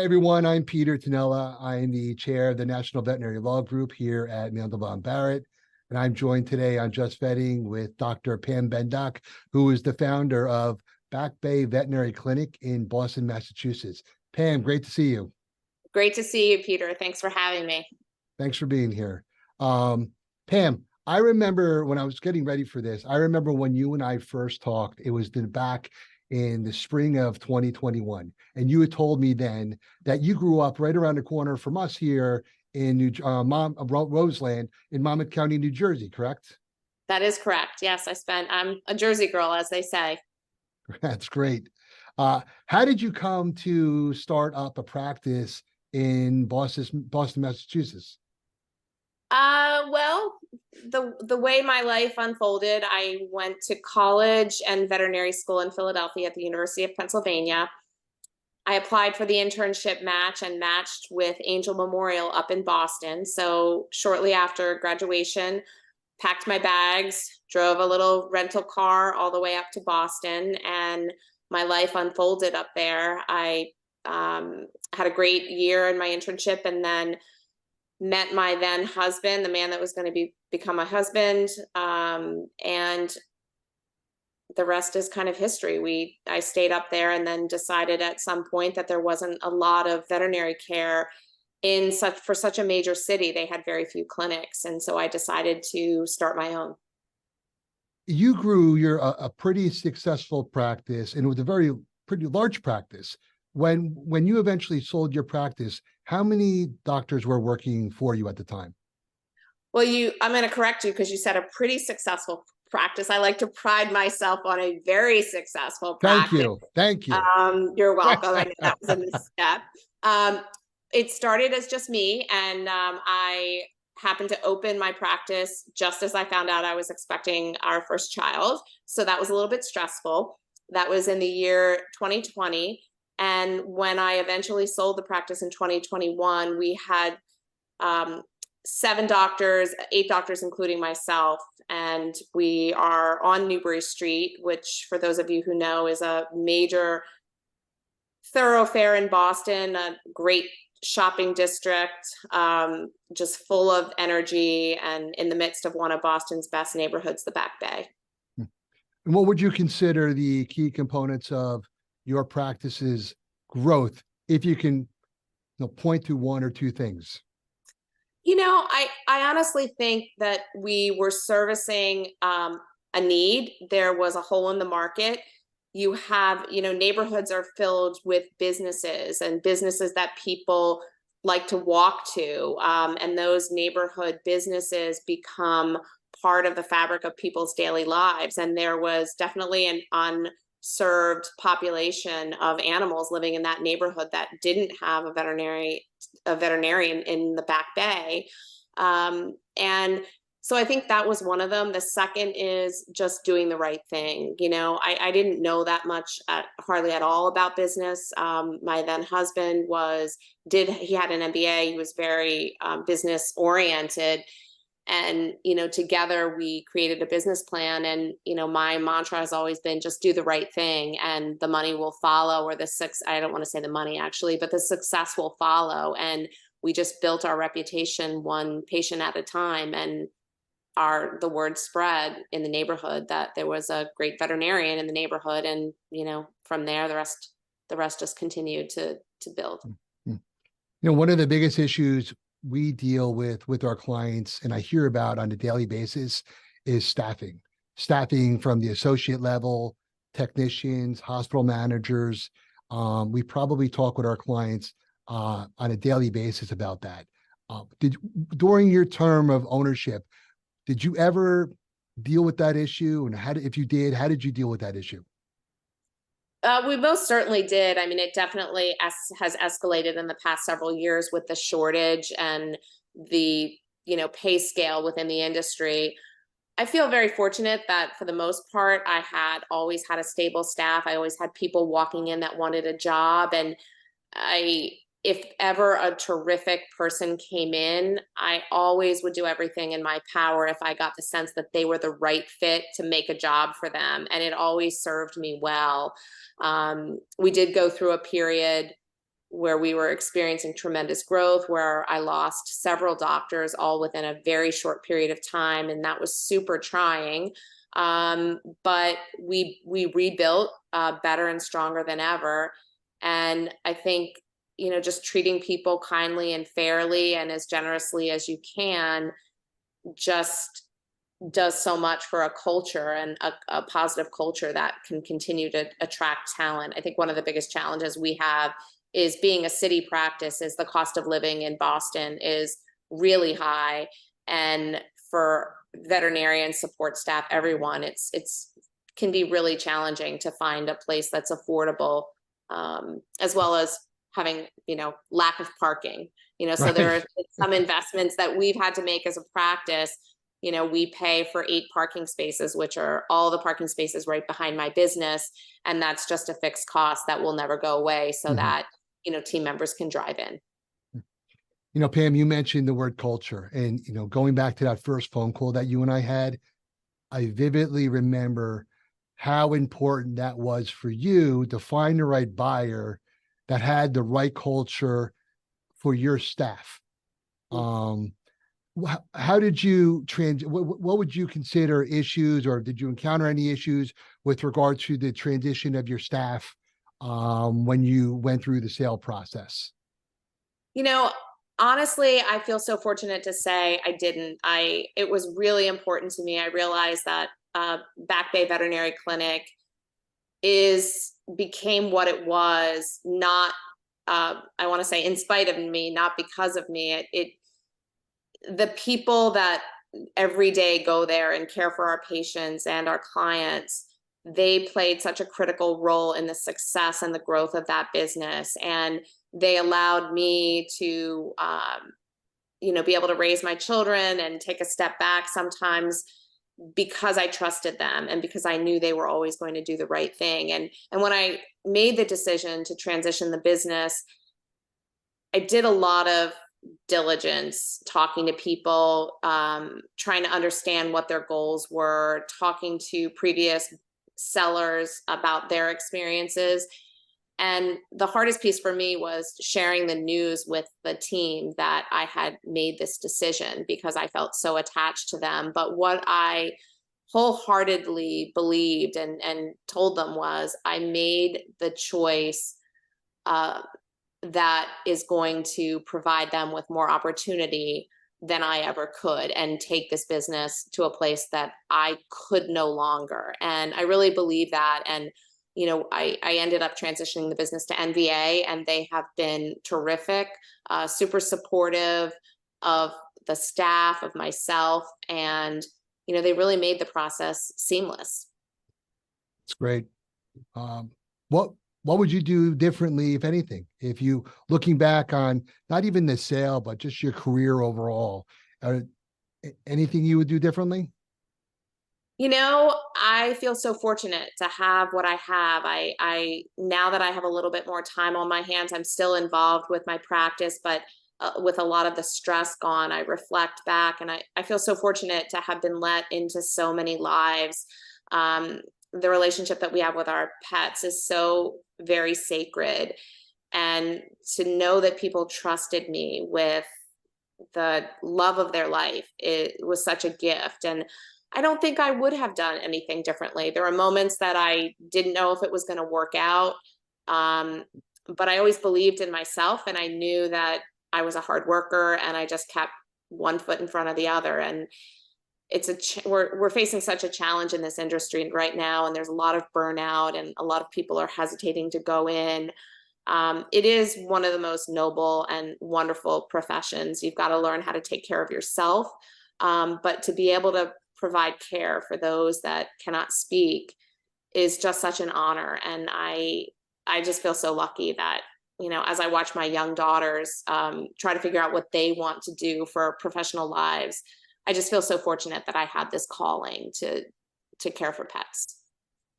everyone. I'm Peter Tanella. I'm the chair of the National Veterinary Law Group here at Mandelbaum Barrett. And I'm joined today on Just Vetting with Dr. Pam Bendock, who is the founder of Back Bay Veterinary Clinic in Boston, Massachusetts. Pam, great to see you. Great to see you, Peter. Thanks for having me. Thanks for being here. Pam, I remember when I was getting ready for this, I remember when you and I first talked, it was back in the spring of 2021. And you had told me then that you grew up right around the corner from us here in Roseland in Monmouth County, New Jersey, correct? That is correct. Yes, I'm a Jersey girl, as they say. That's great. How did you come to start up a practice in Boston, Massachusetts? Well, the way my life unfolded, I went to college and veterinary school in Philadelphia at the University of Pennsylvania. I applied for the internship match and matched with Angel Memorial up in Boston. So shortly after graduation, packed my bags, drove a little rental car all the way up to Boston, and my life unfolded up there. I had a great year in my internship, and then met my then husband, the man that was going to become my husband, and the rest is kind of history. I stayed up there and then decided at some point that there wasn't a lot of veterinary care for such a major city. They had very few clinics, and so I decided to start my own. You're a pretty successful practice, and it was a pretty large practice. When you eventually sold your practice, how many doctors were working for you at the time? Well, I'm going to correct you because you said a pretty successful practice. I like to pride myself on a very successful practice. Thank you. You're welcome. I know that was a misstep. It started as just me, and I happened to open my practice just as I found out I was expecting our first child. So that was a little bit stressful. That was in the year 2020. And when I eventually sold the practice in 2021, we had 8 doctors, including myself. And we are on Newbury Street, which, for those of you who know, is a major thoroughfare in Boston, a great shopping district, just full of energy, and in the midst of one of Boston's best neighborhoods, the Back Bay. And what would you consider the key components of your practice's growth, if you can point to one or two things? I honestly think that we were servicing a need. There was a hole in the market. You have, neighborhoods are filled with businesses and businesses that people like to walk to. And those neighborhood businesses become part of the fabric of people's daily lives. And there was definitely an unserved population of animals living in that neighborhood that didn't have a veterinarian in the Back Bay. And so I think that was one of them. The second is just doing the right thing. I didn't know that much hardly at all about business. My then husband he had an MBA. He was very business oriented. And, together we created a business plan. And, my mantra has always been just do the right thing and the money will follow, or I don't want to say the money actually, but the success will follow. And we just built our reputation one patient at a time. And the word spread in the neighborhood that there was a great veterinarian in the neighborhood. And, from there, the rest just continued to build. One of the biggest issues we deal with our clients, and I hear about on a daily basis, is staffing from the associate level, technicians, hospital managers. We probably talk with our clients on a daily basis about that. During your term of ownership, did you ever deal with that issue? And if you did, how did you deal with that issue? We most certainly did. I mean, it definitely has escalated in the past several years with the shortage and the, pay scale within the industry. I feel very fortunate that for the most part, I had always had a stable staff. I always had people walking in that wanted a job. And if ever a terrific person came in, I always would do everything in my power if I got the sense that they were the right fit to make a job for them. And it always served me well. We did go through a period where we were experiencing tremendous growth, where I lost several doctors all within a very short period of time, and that was super trying. But we rebuilt better and stronger than ever. And I think, just treating people kindly and fairly and as generously as you can just does so much for a culture, and a positive culture that can continue to attract talent. I think one of the biggest challenges we have is, being a city practice, is the cost of living in Boston is really high. And for veterinarian support staff, everyone, it's can be really challenging to find a place that's affordable, as well as having, lack of parking. So there are some investments that we've had to make as a practice. We pay for 8 parking spaces, which are all the parking spaces right behind my business. And that's just a fixed cost that will never go away, so that, team members can drive in. Pam, you mentioned the word culture, and, going back to that first phone call that you and I had, I vividly remember how important that was for you to find the right buyer that had the right culture for your staff. How did you what would you consider issues, or did you encounter any issues with regard to the transition of your staff when you went through the sale process? Honestly, I feel so fortunate to say I didn't. It was really important to me. I realized that Back Bay Veterinary Clinic became what it was, not I want to say in spite of me, not because of me. The people that every day go there and care for our patients and our clients, they played such a critical role in the success and the growth of that business. And they allowed me to, be able to raise my children and take a step back sometimes, because I trusted them and because I knew they were always going to do the right thing. And when I made the decision to transition the business, I did a lot of diligence, talking to people, trying to understand what their goals were, talking to previous sellers about their experiences. And the hardest piece for me was sharing the news with the team that I had made this decision, because I felt so attached to them. But what I wholeheartedly believed and told them was, I made the choice that is going to provide them with more opportunity than I ever could, and take this business to a place that I could no longer. And I really believe that. And I ended up transitioning the business to NVA, and they have been terrific, super supportive of the staff, of myself, and they really made the process seamless. It's great. What would you do differently, if anything, if you, looking back on not even the sale, but just your career overall, anything you would do differently? I feel so fortunate to have what I have. I now that I have a little bit more time on my hands, I'm still involved with my practice, but with a lot of the stress gone, I reflect back, and I feel so fortunate to have been let into so many lives. The relationship that we have with our pets is so very sacred, and to know that people trusted me with the love of their life, it was such a gift. And I don't think I would have done anything differently. There were moments that I didn't know if it was going to work out. But I always believed in myself, and I knew that I was a hard worker, and I just kept one foot in front of the other. And we're facing such a challenge in this industry right now, and there's a lot of burnout, and a lot of people are hesitating to go in. It is one of the most noble and wonderful professions. You've got to learn how to take care of yourself, but to be able to provide care for those that cannot speak is just such an honor. And I just feel so lucky that, as I watch my young daughters try to figure out what they want to do for professional lives, I just feel so fortunate that I had this calling to care for pets.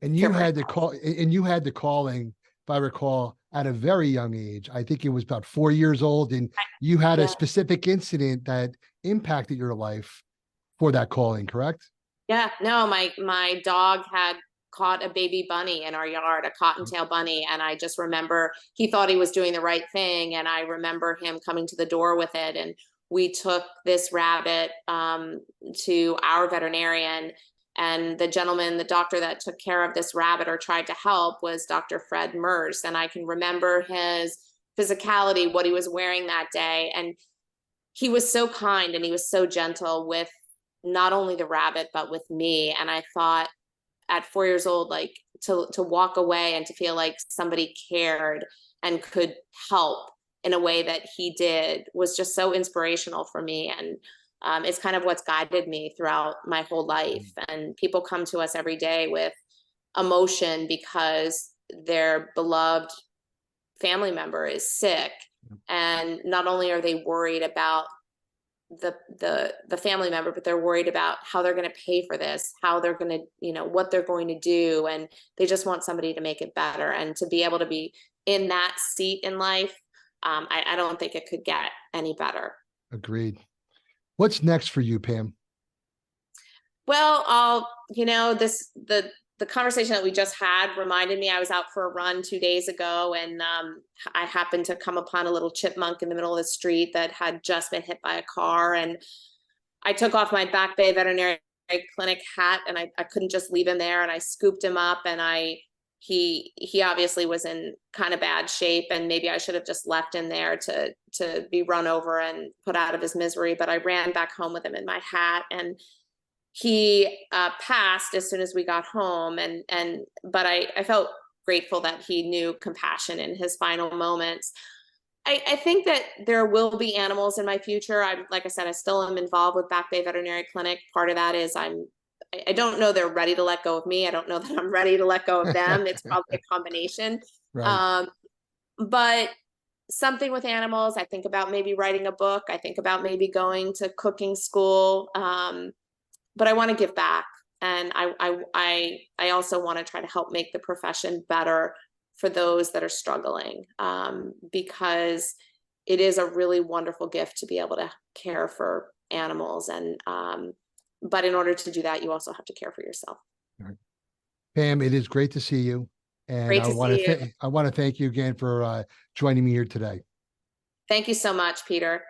And you had the calling, if I recall, at a very young age. I think it was about 4 years old, and you had a specific incident that impacted your life for that calling, correct? Yeah, no, my dog had caught a baby bunny in our yard, a cottontail bunny. And I just remember he thought he was doing the right thing. And I remember him coming to the door with it. And we took this rabbit to our veterinarian. And the gentleman, the doctor that took care of this rabbit or tried to help was Dr. Fred Merce. And I can remember his physicality, what he was wearing that day. And he was so kind and he was so gentle with not only the rabbit, but with me. And I thought at 4 years old, like to walk away and to feel like somebody cared and could help in a way that he did was just so inspirational for me. And it's kind of what's guided me throughout my whole life. And people come to us every day with emotion because their beloved family member is sick. And not only are they worried about the family member, but they're worried about how they're going to pay for this, how they're going to, you know, what they're going to do. And they just want somebody to make it better. And to be able to be in that seat in life, I don't think it could get any better. Agreed. What's next for you, Pam? Well, the conversation that we just had reminded me I was out for a run 2 days ago, and I happened to come upon a little chipmunk in the middle of the street that had just been hit by a car. And I took off my Back Bay Veterinary Clinic hat, and I couldn't just leave him there. And I scooped him up, and he obviously was in kind of bad shape, and maybe I should have just left him there to be run over and put out of his misery. But I ran back home with him in my hat, and he passed as soon as we got home. But I felt grateful that he knew compassion in his final moments. I think that there will be animals in my future. Like I said, I still am involved with Back Bay Veterinary Clinic. Part of that is I don't know they're ready to let go of me. I don't know that I'm ready to let go of them. It's probably a combination. Right. But something with animals, I think about maybe writing a book. I think about maybe going to cooking school. But I want to give back. And I also want to try to help make the profession better for those that are struggling, because it is a really wonderful gift to be able to care for animals. And but in order to do that, you also have to care for yourself. Right. Pam, it is great to see you. And Great to see you. I want to thank you again for joining me here today. Thank you so much, Peter.